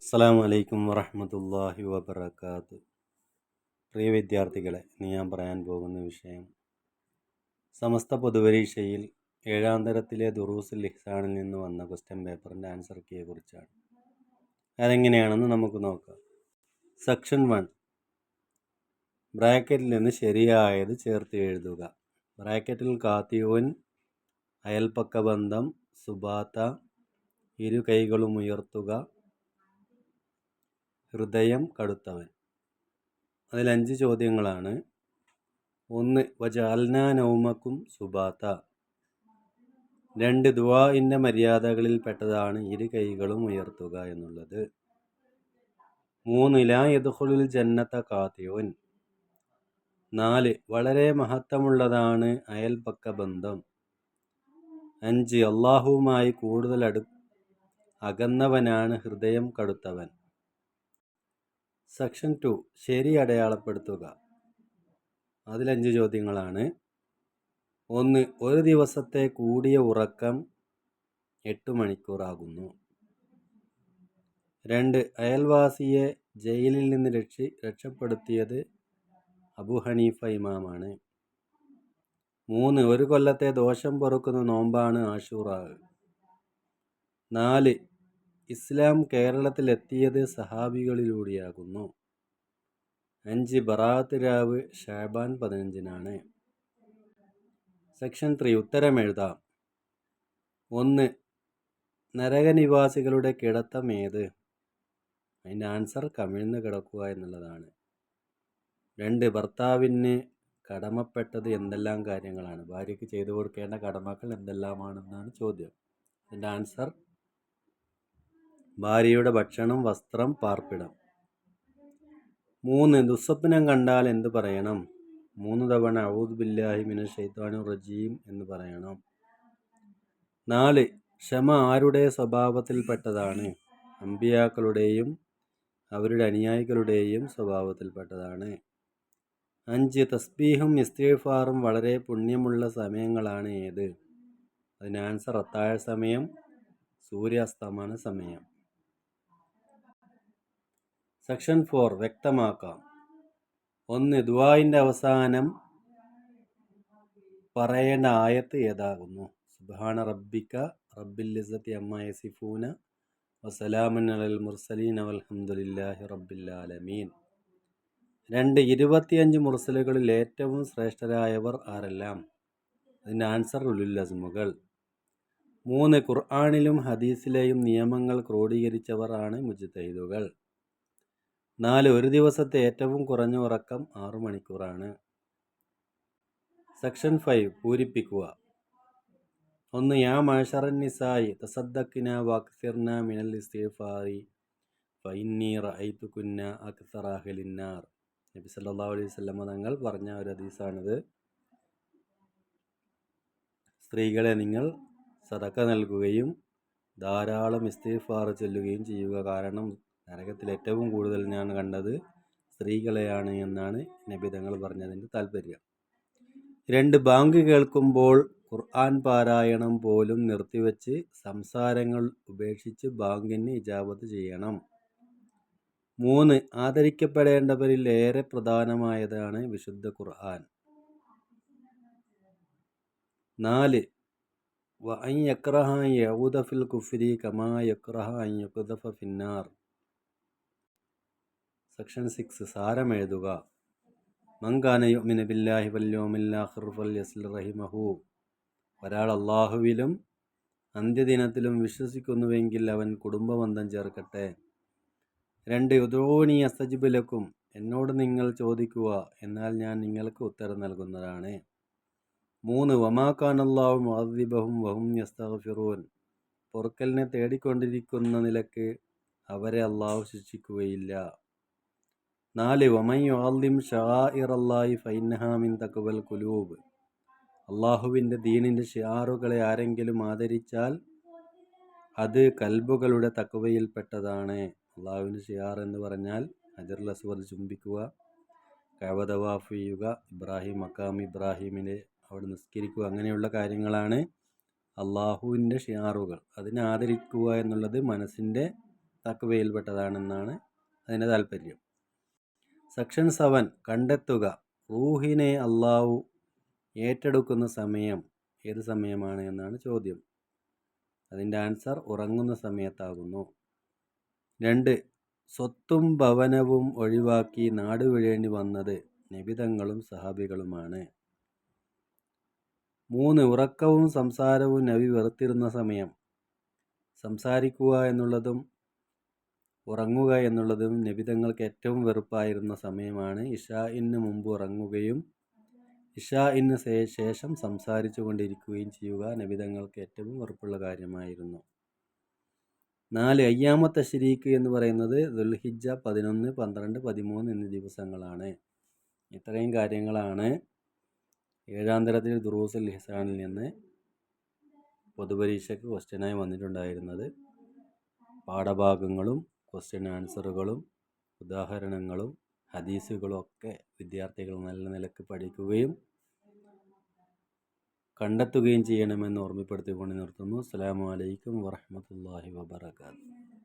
അസ്സലാമു അലൈക്കും വറഹ്മത്തുള്ളാഹി വബറകാതുഹു. പ്രിയ വിദ്യാർത്ഥികളെ, ഇന്ന് ഞാൻ പറയാൻ പോകുന്ന വിഷയം സമസ്ത പൊതുപരീക്ഷയിൽ 7ാം തരത്തിലെ ദുറൂസുൽ ഇഹ്സാനിൽ നിന്ന് വന്ന ക്വസ്റ്റ്യൻ പേപ്പറിൻ്റെ ആൻസർ കീയെ കുറിച്ചാണ്. അതെങ്ങനെയാണെന്ന് നമുക്ക് നോക്കാം. സെക്ഷൻ 1, ബ്രാക്കറ്റിൽ നിന്ന് ശരിയായത് ചേർത്ത് എഴുതുക. ബ്രാക്കറ്റിൽ കാത്തിയോൻ, അയൽപ്പക്ക ബന്ധം, സുബാത്ത, ഇരു കൈകളും ഉയർത്തുക, ഹൃദയം കടുത്തവൻ. അതിൽ 5 ചോദ്യങ്ങളാണ്. 1, വജഅൽനാ നൗമക്കും സുബാത്ത. 2, ദുആഇൻ്റെ മര്യാദകളിൽ പെട്ടതാണ് ഇരു കൈകളും ഉയർത്തുക എന്നുള്ളത്. 3, ലാ യദ്ഖുലുൽ ജന്നത കാത്തിയോൻ. 4, വളരെ മഹത്വമുള്ളതാണ് അയൽപക്ക ബന്ധം. 5, അള്ളാഹുവുമായി കൂടുതൽ അകന്നവനാണ് ഹൃദയം കടുത്തവൻ. സെക്ഷൻ 2, ശരി അടയാളപ്പെടുത്തുക. അതിൽ 5 ചോദ്യങ്ങളാണ്. 1, ഒരു ദിവസത്തെ കൂടിയ ഉറക്കം 8 മണിക്കൂറാകുന്നു. 2, അയൽവാസിയെ ജയിലിൽ നിന്ന് രക്ഷപ്പെടുത്തിയത് അബൂ ഹനീഫ ഇമാമാണ്. 3, ഒരു കൊല്ലത്തെ ദോഷം പൊറുക്കുന്ന നോമ്പാണ് ആശൂറാ. 4, ഇസ്ലാം കേരളത്തിലെത്തിയത് സഹാബികളിലൂടെയാകുന്നു. 5, ബറാഅത്ത് രാവ് ശഅബാൻ 15-നാണ്. സെക്ഷൻ 3, ഉത്തരം എഴുതാം. 1, നരകനിവാസികളുടെ കിടത്തം ഏത്? അതിൻ്റെ ആൻസർ കമിഴ്ന്ന് കിടക്കുക എന്നുള്ളതാണ്. 2, ഭർത്താവിന് കടമപ്പെട്ടത് എന്തെല്ലാം കാര്യങ്ങളാണ്? ഭാര്യയ്ക്ക് ചെയ്തു കൊടുക്കേണ്ട കടമകൾ എന്തെല്ലാമാണെന്നാണ് ചോദ്യം. അതിൻ്റെ ആൻസർ ഭാര്യയുടെ ഭക്ഷണം, വസ്ത്രം, പാർപ്പിടം. 3, ദുസ്വപ്നം കണ്ടാൽ എന്ത് പറയണം? 3 തവണ അഊദു ബില്ലാഹി മിനശ് ശൈത്വാനിർ റജീം എന്ന് പറയണം. 4, ക്ഷമ ആരുടെ സ്വഭാവത്തിൽപ്പെട്ടതാണ്? അമ്പിയാക്കളുടെയും അവരുടെ അനുയായികളുടെയും സ്വഭാവത്തിൽപ്പെട്ടതാണ്. 5, തസ്ബീഹും ഇസ്തിഗ്ഫാറും വളരെ പുണ്യമുള്ള സമയങ്ങളാണ് ഏത്? അതിന് ആൻസർ അത്താഴ സമയം, സൂര്യാസ്തമന സമയം. സെക്ഷൻ 4, വ്യക്തമാക്കാം. 1, ദുആഇൻ്റെ അവസാനം പറയേണ്ട ആയത്ത് ഏതാകുന്നു? സുബ്ഹാന റബ്ബിക റബ്ബിൽ ഇസ്സത്തി അമ്മാ യസിഫൂന വസലാമുൻ അലൽ മുർസലീൻ വൽഹംദുലില്ലാഹി റബ്ബിൽ ആലമീൻ. 2, 25 മുർസലുകളിൽ ഏറ്റവും ശ്രേഷ്ഠരായവർ ആരെല്ലാം? അതിൻ്റെ ആൻസർ ഉലുൽ അസ്മുകൾ. 3, ഖുർആനിലും ഹദീസിലെയും നിയമങ്ങൾ ക്രോഡീകരിച്ചവർ ആണ് മുജ്തഹിദുകൾ. 4, ഒരു ദിവസത്തെ ഏറ്റവും കുറഞ്ഞ ഉറക്കം 6 മണിക്കൂറാണ്. സെക്ഷൻ 5, പൂരിപ്പിക്കുക. 1, യാ മഅ്ശറൻ നിസാഇ തസദ്ദഖ്ന വഅക്സിർന മിനൽ ഇസ്തിഗ്ഫാരി ഫഇന്നി റഅയ്തുകുന്ന അക്സറ അഹ്ലിൻ നാർ. നബി സല്ലല്ലാഹു അലൈഹി വസല്ലം തങ്ങൾ പറഞ്ഞ ഒരു ഹദീസാണിത്. സ്ത്രീകളെ, നിങ്ങൾ സദഖ നൽകുകയും ധാരാളം ഇസ്തിഗ്ഫാർ ചൊല്ലുകയും ചെയ്യുക, കാരണം നരകത്തിൽ ഏറ്റവും കൂടുതൽ ഞാൻ കണ്ടത് സ്ത്രീകളെയാണ് എന്നാണ് നബി തങ്ങൾ പറഞ്ഞതിൻ്റെ താല്പര്യം. 2, ബാങ്ക് കേൾക്കുമ്പോൾ ഖുർആൻ പാരായണം പോലും നിർത്തിവെച്ച് സംസാരങ്ങൾ ഉപേക്ഷിച്ച് ബാങ്കിന് ഇജാബത്ത് ചെയ്യണം. 3, ആദരിക്കപ്പെടേണ്ടവരിൽ ഏറെ പ്രധാനമായതാണ് വിശുദ്ധ ഖുർആൻ. 4, വഅൻ യക്റഹ അൻ യഊദ ഫിൽ കുഫ്രി കമാ യക്റഹ അൻ യുഖ്ദഫ ഫിന്നാർ. സെക്ഷൻ 6, സാരം എഴുതുക. മൻ കാന യുഅ്മിനു ബില്ലാഹി വൽ യൗമിൽ ആഖിർ ഫൽയസിൽ റഹിമഹു. ഒരാൾ അല്ലാഹുവിലും അന്ത്യദിനത്തിലും വിശ്വസിക്കുന്നുവെങ്കിൽ അവൻ കുടുംബബന്ധം ചേർക്കട്ടെ. 2, ഉദൂനി അസ്തജിബ് ലക്കും. എന്നോട് നിങ്ങൾ ചോദിക്കുക, എന്നാൽ ഞാൻ നിങ്ങൾക്ക് ഉത്തരം നൽകുന്നതാണ്. 3, വമാ കാനല്ലാഹു മുഅദ്ദിബഹും വഹും യസ്തഗ്ഫിറൂൻ. പൊറുക്കലിനെ തേടിക്കൊണ്ടിരിക്കുന്ന നിലക്ക് അവരെ അല്ലാഹു ശിക്ഷിക്കുകയില്ല. 4, വമൻ യുഅദ്ദിം ശആഇറല്ലാഹി ഫഇന്നഹാ മിൻ തഖ്വൽ ഖുലൂബ്. അല്ലാഹുവിൻ്റെ ദീനിൻ്റെ ഷിആറുകളെ ആരെങ്കിലും ആദരിച്ചാൽ അത് കൽബുകളുടെ തഖ്വയിൽപ്പെട്ടതാണ്. അള്ളാഹുവിൻ്റെ ഷിആർ എന്ന് പറഞ്ഞാൽ ഹജറുൽ അസ്വദ് ചുംബിക്കുക, കഅബ തവാഫ് ചെയ്യുക, മഖാം ഇബ്രാഹിമിനെ അവിടെ നിസ്കരിക്കുക, അങ്ങനെയുള്ള കാര്യങ്ങളാണ് അള്ളാഹുവിൻ്റെ ഷിആറുകൾ. അതിനെ ആദരിക്കുക എന്നുള്ളത് മനസ്സിൻ്റെ തക്വയിൽപ്പെട്ടതാണെന്നാണ് അതിൻ്റെ താല്പര്യം. സെക്ഷൻ 7 കണ്ടെത്തുക. റൂഹിനെ അള്ളാഹു ഏറ്റെടുക്കുന്ന സമയം ഏത് സമയമാണ് എന്നാണ് ചോദ്യം. അതിൻ്റെ ആൻസർ ഉറങ്ങുന്ന സമയത്താകുന്നു. 2 സ്വത്തും ഭവനവും ഒഴിവാക്കി നാടുവിടേണ്ടി വന്നത് നബിതങ്ങളും സഹാബികളുമാണ്. 3 ഉറക്കവും സംസാരവും നബി വെറുത്തിരുന്ന സമയം. സംസാരിക്കുക എന്നുള്ളതും ഉറങ്ങുക എന്നുള്ളതും നബിതങ്ങൾക്ക് ഏറ്റവും വെറുപ്പായിരുന്ന സമയമാണ്. ഇശാഇന് മുമ്പ് ഉറങ്ങുകയും ഇശാഇന് ശേഷം സംസാരിച്ചു കൊണ്ടിരിക്കുകയും ചെയ്യുക നബിതങ്ങൾക്ക് ഏറ്റവും വെറുപ്പുള്ള കാര്യമായിരുന്നു. 4 അയ്യാമ തശ്രീക്ക് എന്ന് പറയുന്നത് ദുൽഹിജ്ജ 11, 12, 13 എന്നീ ദിവസങ്ങളാണ്. ഇത്രയും കാര്യങ്ങളാണ് ഏഴാം തരത്തിൽ ദുറൂസുൽ ഇഹ്സാനിൽ നിന്ന് പൊതുപരീക്ഷയ്ക്ക് ക്വസ്റ്റ്യനായി വന്നിട്ടുണ്ടായിരുന്നത്. പാഠഭാഗങ്ങളും ക്വസ്റ്റ്യൻ ആൻസറുകളും ഉദാഹരണങ്ങളും ഹദീസുകളും ഒക്കെ വിദ്യാർത്ഥികൾ നല്ല നിലക്ക് പഠിക്കുകയും കണ്ടെത്തുകയും ചെയ്യണമെന്ന് ഓർമ്മപ്പെടുത്തിക്കൊണ്ട് നിർത്തുന്നു. അസ്സലാമു അലൈക്കും വറഹ്മത്തുള്ളാഹി വബറകാതുഹു.